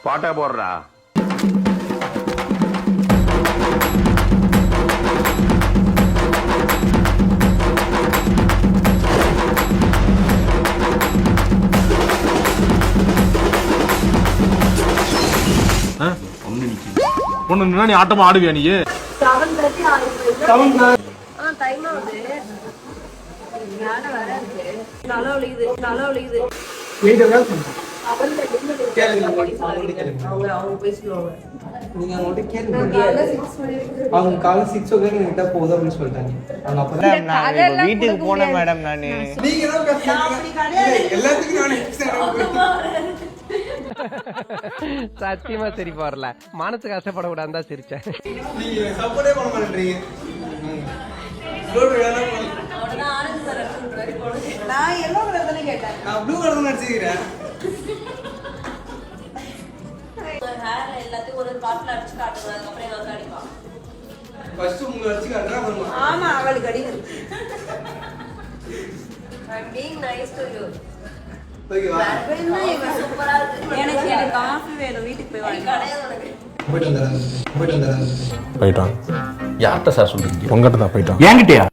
பாட்டா போடுறா. ஒண்ணு நீ ஆட்டமா ஆடுவியா நீ? 7:30 ஆகுது. டைம் ஆகுது. யார வர இருக்கு. நலவலிக்குது. அவங்க பேசுவாங்க. நீங்க அவங்கள்ட்ட கேளுங்க. அவங்க காலை 6 o'clock கிட்ட போதும் அப்படின்னு சொல்லிட்டாங்க. அவங்க அப்பதான் வீட்டுக்கு போனேன் மேடம் நானு. நீங்க தான் பேசுறீங்க. எல்லாத்துக்கும் நான் எக்ஸ்ட்ரா சத்தியமா சரி வரல. மனசு கஷ்டப்படக்கூடாது தான் சிரிச்சேன். நீங்க சப்போர்ட்டே பண்ண மாட்டேன்றீங்க. நான் எல்லோ கலர் தானே கேட்டேன். நான் ப்ளூ கலர் தான் அடிச்சிக்கிறேன். ஹேர்ல எல்லாத்துக்கும் ஒரு பாட்டில் அடிச்சு காட்டுவாங்க. அதுக்கப்புறம் எங்க அடிப்பா. ஃபர்ஸ்ட் உங்களுக்கு அடிச்சு காட்டுறேன் அப்புறம். ஆமா அவளுக்கு அடிக்குது. I'm being nice to you. ஓகேவா? சூப்பரா இருக்கு. எனக்கு காஃபி வேணும். வீட்டுக்கு போய் வாங்க. கடையில உனக்கு. போயிட்டு வந்துடுறேன். போயிட்டான். யார்கிட்ட சார் சொல்றீங்க? உங்ககிட்ட தான் போயிட்டான். என்கிட்டயா?